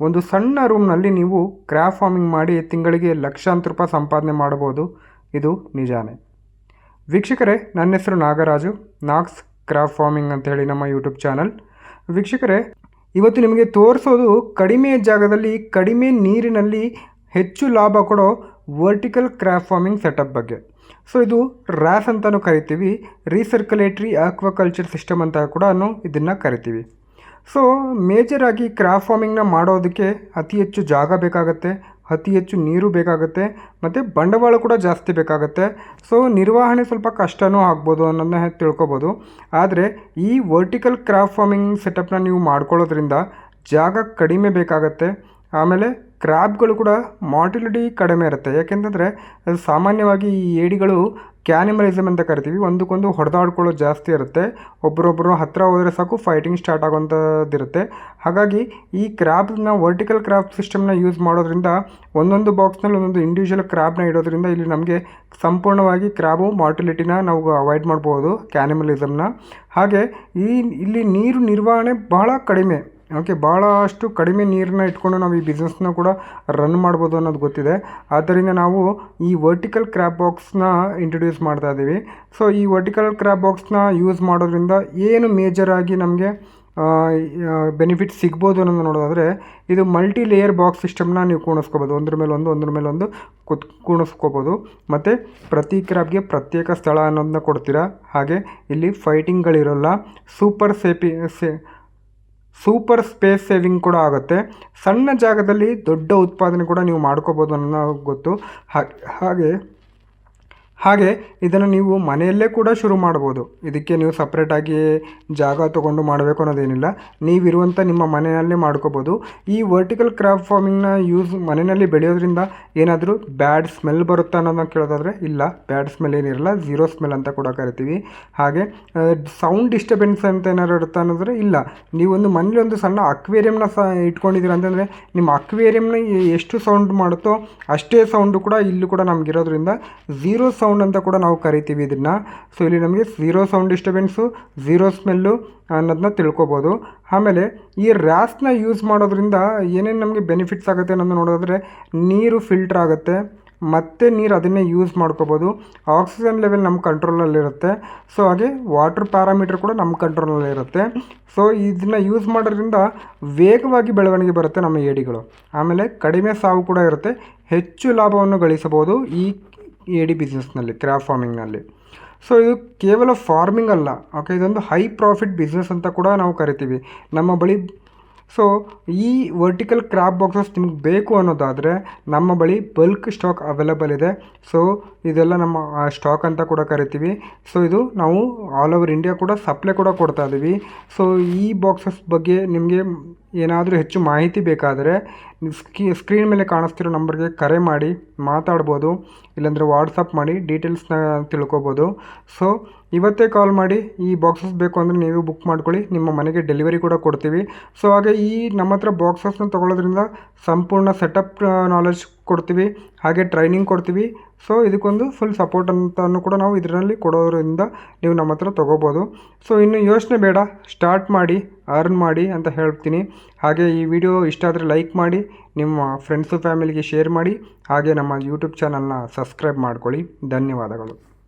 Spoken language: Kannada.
ಒಂದು ಸಣ್ಣ ರೂಮ್ನಲ್ಲಿ ನೀವು ಕ್ರಾಪ್ ಫಾರ್ಮಿಂಗ್ ಮಾಡಿ ತಿಂಗಳಿಗೆ ಲಕ್ಷಾಂತರ ರೂಪಾಯಿ ಸಂಪಾದನೆ ಮಾಡ್ಬೋದು. ಇದು ನಿಜಾನೇ. ವೀಕ್ಷಕರೇ, ನನ್ನ ಹೆಸರು ನಾಗರಾಜು, ನಾಕ್ಸ್ ಕ್ರಾಪ್ ಫಾರ್ಮಿಂಗ್ ಅಂತ ಹೇಳಿ ನಮ್ಮ ಯೂಟ್ಯೂಬ್ ಚಾನಲ್. ವೀಕ್ಷಕರೇ, ಇವತ್ತು ನಿಮಗೆ ತೋರಿಸೋದು ಕಡಿಮೆ ಜಾಗದಲ್ಲಿ ಕಡಿಮೆ ನೀರಿನಲ್ಲಿ ಹೆಚ್ಚು ಲಾಭ ಕೊಡೋ ವರ್ಟಿಕಲ್ ಕ್ರಾಪ್ ಫಾರ್ಮಿಂಗ್ ಸೆಟಪ್ ಬಗ್ಗೆ. ಸೊ ಇದು ರ್ಯಾಸ್ ಅಂತಲೂ ಕರಿತೀವಿ, ರೀಸರ್ಕ್ಯುಲೇಟರಿ ಆಕ್ವಾಕಲ್ಚರ್ ಸಿಸ್ಟಮ್ ಅಂತ ಕೂಡ ಇದನ್ನು ಕರಿತೀವಿ. ಸೊ ಮೇಜರಾಗಿ ಕ್ರಾಪ್ ಫಾರ್ಮಿಂಗ್ನ ಮಾಡೋದಕ್ಕೆ ಅತಿ ಹೆಚ್ಚು ಜಾಗ ಬೇಕಾಗುತ್ತೆ, ಅತಿ ಹೆಚ್ಚು ನೀರು ಬೇಕಾಗುತ್ತೆ, ಮತ್ತು ಬಂಡವಾಳ ಕೂಡ ಜಾಸ್ತಿ ಬೇಕಾಗುತ್ತೆ. ಸೊ ನಿರ್ವಹಣೆ ಸ್ವಲ್ಪ ಕಷ್ಟವೂ ಆಗ್ಬೋದು ಅನ್ನೋದನ್ನ ತಿಳ್ಕೊಬೋದು. ಆದರೆ ಈ ವರ್ಟಿಕಲ್ ಕ್ರಾಪ್ ಫಾರ್ಮಿಂಗ್ ಸೆಟಪ್ನ ನೀವು ಮಾಡ್ಕೊಳ್ಳೋದ್ರಿಂದ ಜಾಗ ಕಡಿಮೆ ಬೇಕಾಗುತ್ತೆ. ಆಮೇಲೆ ಕ್ರಾಬ್ಗಳು ಕೂಡ ಮಾರ್ಟಿಲಿಟಿ ಕಡಿಮೆ ಇರುತ್ತೆ. ಯಾಕೆಂತಂದರೆ ಸಾಮಾನ್ಯವಾಗಿ ಈ ಏಡಿಗಳು ಕ್ಯಾನಿಮಲಿಸಮ್ ಅಂತ ಕರಿತೀವಿ, ಒಂದಕ್ಕೊಂದು ಹೊಡೆದಾಡ್ಕೊಳ್ಳೋದು ಜಾಸ್ತಿ ಇರುತ್ತೆ. ಒಬ್ಬರೊಬ್ಬರು ಹತ್ತಿರ ಹೋದರೆ ಸಾಕು ಫೈಟಿಂಗ್ ಸ್ಟಾರ್ಟ್ ಆಗೋವಂಥದ್ದಿರುತ್ತೆ. ಹಾಗಾಗಿ ಈ ಕ್ರಾಬ್ನ ವರ್ಟಿಕಲ್ ಕ್ರಾಪ್ ಸಿಸ್ಟಮ್ನ ಯೂಸ್ ಮಾಡೋದ್ರಿಂದ ಒಂದೊಂದು ಬಾಕ್ಸ್ನಲ್ಲಿ ಒಂದೊಂದು ಇಂಡಿವಿಜುವಲ್ ಕ್ರಾಬ್ನ ಇಡೋದ್ರಿಂದ ಇಲ್ಲಿ ನಮಗೆ ಸಂಪೂರ್ಣವಾಗಿ ಕ್ರಾಬು ಮಾರ್ಟಿಲಿಟಿನ ನಾವು ಅವಾಯ್ಡ್ ಮಾಡ್ಬೋದು, ಕ್ಯಾನಿಮಲಿಸಮ್ನ. ಹಾಗೆ ಇಲ್ಲಿ ನೀರು ನಿರ್ವಹಣೆ ಬಹಳ ಕಡಿಮೆ. ಭಾಳಷ್ಟು ಕಡಿಮೆ ನೀರನ್ನ ಇಟ್ಕೊಂಡು ನಾವು ಈ ಬಿಸ್ನೆಸ್ನ ಕೂಡ ರನ್ ಮಾಡ್ಬೋದು ಅನ್ನೋದು ಗೊತ್ತಿದೆ. ಆದ್ದರಿಂದ ನಾವು ಈ ವರ್ಟಿಕಲ್ ಕ್ರಾಪ್ ಬಾಕ್ಸ್ನ ಇಂಟ್ರೊಡ್ಯೂಸ್ ಮಾಡ್ತಾ ಇದ್ದೀವಿ. ಸೊ ಈ ವರ್ಟಿಕಲ್ ಕ್ರಾಪ್ ಬಾಕ್ಸ್ನ ಯೂಸ್ ಮಾಡೋದ್ರಿಂದ ಏನು ಮೇಜರಾಗಿ ನಮಗೆ ಬೆನಿಫಿಟ್ ಸಿಗ್ಬೋದು ಅನ್ನೋದು ನೋಡೋದಾದರೆ, ಇದು ಮಲ್ಟಿ ಲೇಯರ್ ಬಾಕ್ಸ್ ಸಿಸ್ಟಮ್ನ ನೀವು ಕೂಣಿಸ್ಕೋಬೋದು. ಒಂದ್ರ ಮೇಲೆ ಒಂದು ಕೂಣಿಸ್ಕೋಬೋದು. ಮತ್ತು ಪ್ರತಿ ಕ್ರಾಬ್ಗೆ ಪ್ರತ್ಯೇಕ ಸ್ಥಳ ಅನ್ನೋದನ್ನ ಕೊಡ್ತೀರಾ. ಹಾಗೆ ಇಲ್ಲಿ ಫೈಟಿಂಗ್ಗಳಿರೋಲ್ಲ, ಸೂಪರ್ ಸ್ಪೇಸ್ ಸೇವಿಂಗ್ ಕೂಡ ಆಗುತ್ತೆ. ಸಣ್ಣ ಜಾಗದಲ್ಲಿ ದೊಡ್ಡ ಉತ್ಪಾದನೆ ಕೂಡ ನೀವು ಮಾಡ್ಕೋಬೋದು ಅನ್ನೋ ಗೊತ್ತು. ಹಾಗೆ ಇದನ್ನು ನೀವು ಮನೆಯಲ್ಲೇ ಕೂಡ ಶುರು ಮಾಡ್ಬೋದು. ಇದಕ್ಕೆ ನೀವು ಸಪ್ರೇಟಾಗಿ ಜಾಗ ತೊಗೊಂಡು ಮಾಡಬೇಕು ಅನ್ನೋದೇನಿಲ್ಲ, ನೀವಿರುವಂಥ ನಿಮ್ಮ ಮನೆಯಲ್ಲೇ ಮಾಡ್ಕೋಬೋದು. ಈ ವರ್ಟಿಕಲ್ ಕ್ರಾಪ್ ಫಾರ್ಮಿಂಗ್ನ ಮನೆಯಲ್ಲಿ ಬೆಳೆಯೋದ್ರಿಂದ ಏನಾದರೂ ಬ್ಯಾಡ್ ಸ್ಮೆಲ್ ಬರುತ್ತಾ ಅನ್ನೋದನ್ನ ಕೇಳೋದಾದರೆ ಇಲ್ಲ, ಬ್ಯಾಡ್ ಸ್ಮೆಲ್ ಏನಿರಲ್ಲ, ಝೀರೋ ಸ್ಮೆಲ್ ಅಂತ ಕೂಡ ಕರಿತೀವಿ. ಹಾಗೆ ಸೌಂಡ್ ಡಿಸ್ಟರ್ಬೆನ್ಸ್ ಅಂತ ಏನಾದ್ರು ಇರುತ್ತಾ ಅನ್ನೋದ್ರೆ ಇಲ್ಲ. ನೀವೊಂದು ಮನೇಲಿ ಒಂದು ಸಣ್ಣ ಅಕ್ವೇರಿಯಮ್ನ ಇಟ್ಕೊಂಡಿದ್ದೀರ ಅಂತಂದರೆ ನಿಮ್ಮ ಅಕ್ವೇರಿಯಮ್ನ ಎಷ್ಟು ಸೌಂಡ್ ಮಾಡುತ್ತೋ ಅಷ್ಟೇ ಸೌಂಡು ಕೂಡ ಇಲ್ಲೂ ಕೂಡ ನಮಗಿರೋದ್ರಿಂದ ಝೀರೋ ಸೌಂಡ್ ಅಂತ ಕೂಡ ನಾವು ಕರಿತೀವಿ ಇದನ್ನು. ಸೊ ಇಲ್ಲಿ ನಮಗೆ zero sound disturbance, zero smell ಅನ್ನೋದನ್ನ ತಿಳ್ಕೊಬೋದು. ಆಮೇಲೆ ಈ ರ್ಯಾಸ್ನ ಯೂಸ್ ಮಾಡೋದ್ರಿಂದ ಏನೇನು ನಮಗೆ ಬೆನಿಫಿಟ್ಸ್ ಆಗುತ್ತೆ ಅನ್ನೋದು ನೋಡೋದಾದರೆ, ನೀರು ಫಿಲ್ಟರ್ ಆಗುತ್ತೆ, ಮತ್ತೆ ನೀರು ಅದನ್ನೇ ಯೂಸ್ ಮಾಡ್ಕೋಬೋದು. ಆಕ್ಸಿಜನ್ ಲೆವೆಲ್ ನಮ್ಮ ಕಂಟ್ರೋಲಲ್ಲಿರುತ್ತೆ. ಸೊ ಹಾಗೆ ವಾಟರ್ ಪ್ಯಾರಾಮೀಟರ್ ಕೂಡ ನಮ್ಮ ಕಂಟ್ರೋಲಲ್ಲಿರುತ್ತೆ. ಸೊ ಇದನ್ನು ಯೂಸ್ ಮಾಡೋದ್ರಿಂದ ವೇಗವಾಗಿ ಬೆಳವಣಿಗೆ ಬರುತ್ತೆ ನಮ್ಮ ಏಡಿಗಳು. ಆಮೇಲೆ ಕಡಿಮೆ ಸಾವು ಕೂಡ ಇರುತ್ತೆ, ಹೆಚ್ಚು ಲಾಭವನ್ನು ಗಳಿಸಬಹುದು ಈ ಏಡಿ ಬಿಸ್ನೆಸ್ನಲ್ಲಿ, ಕ್ರಾಪ್ ಫಾರ್ಮಿಂಗ್ನಲ್ಲಿ. ಸೊ ಇದು ಕೇವಲ ಫಾರ್ಮಿಂಗ್ ಅಲ್ಲ, ಇದೊಂದು ಹೈ ಪ್ರಾಫಿಟ್ ಬಿಸ್ನೆಸ್ ಅಂತ ಕೂಡ ನಾವು ಕರಿತೀವಿ ನಮ್ಮ ಬಳಿ. ಸೊ ಈ ವರ್ಟಿಕಲ್ ಕ್ರಾಪ್ ಬಾಕ್ಸಸ್ ನಿಮ್ಗೆ ಬೇಕು ಅನ್ನೋದಾದರೆ ನಮ್ಮ ಬಳಿ ಬಲ್ಕ್ ಸ್ಟಾಕ್ ಅವೈಲೇಬಲ್ ಇದೆ. ಸೊ ಇದೆಲ್ಲ ನಮ್ಮ ಸ್ಟಾಕ್ ಅಂತ ಕೂಡ ಕರಿತೀವಿ. ಸೊ ಇದು ನಾವು ಆಲ್ ಓವರ್ ಇಂಡಿಯಾ ಕೂಡ ಸಪ್ಲೈ ಕೂಡ ಕೊಡ್ತಾ ಇದ್ದೀವಿ. ಸೊ ಈ ಬಾಕ್ಸಸ್ ಬಗ್ಗೆ ನಿಮಗೆ ಏನಾದರೂ ಹೆಚ್ಚು ಮಾಹಿತಿ ಬೇಕಾದರೆ ಸ್ಕ್ರೀನ್ ಮೇಲೆ ಕಾಣಿಸ್ತಿರೋ ನಂಬರ್ಗೆ ಕರೆ ಮಾಡಿ ಮಾತಾಡ್ಬೋದು, ಇಲ್ಲಾಂದರೆ ವಾಟ್ಸಪ್ ಮಾಡಿ ಡೀಟೇಲ್ಸ್ನ ತಿಳ್ಕೊಬೋದು. ಸೊ ಇವತ್ತೇ ಕಾಲ್ ಮಾಡಿ ಈ ಬಾಕ್ಸಸ್ ಬೇಕು ಅಂದರೆ ನೀವು ಬುಕ್ ಮಾಡ್ಕೊಳ್ಳಿ, ನಿಮ್ಮ ಮನೆಗೆ ಡೆಲಿವರಿ ಕೂಡ ಕೊಡ್ತೀವಿ. ಸೊ ಹಾಗೆ ನಮ್ಮ ಹತ್ರ ಬಾಕ್ಸಸ್ನ ತೊಗೊಳ್ಳೋದ್ರಿಂದ ಸಂಪೂರ್ಣ ಸೆಟಪ್ ನಾಲೆಜ್ ಕೊಡ್ತೀವಿ, ಹಾಗೆ ಟ್ರೈನಿಂಗ್ ಕೊಡ್ತೀವಿ. ಸೊ ಇದಕ್ಕೊಂದು ಫುಲ್ ಸಪೋರ್ಟ್ ಅಂತಲೂ ಕೂಡ ನಾವು ಇದರಲ್ಲಿ ಕೊಡೋದ್ರಿಂದ ನೀವು ನಮ್ಮ ಹತ್ರ ತೊಗೋಬೋದು. ಸೊ ಇನ್ನು ಯೋಚನೆ ಬೇಡ, ಸ್ಟಾರ್ಟ್ ಮಾಡಿ, ಅರ್ನ್ ಮಾಡಿ ಅಂತ ಹೇಳ್ತೀನಿ. ಹಾಗೆ ಈ ವಿಡಿಯೋ ಇಷ್ಟ ಆದರೆ ಲೈಕ್ ಮಾಡಿ, ನಿಮ್ಮ ಫ್ರೆಂಡ್ಸು ಫ್ಯಾಮಿಲಿಗೆ ಶೇರ್ ಮಾಡಿ, ಹಾಗೆ ನಮ್ಮ ಯೂಟ್ಯೂಬ್ ಚಾನಲ್ನ ಸಬ್ಸ್ಕ್ರೈಬ್ ಮಾಡ್ಕೊಳ್ಳಿ. ಧನ್ಯವಾದಗಳು.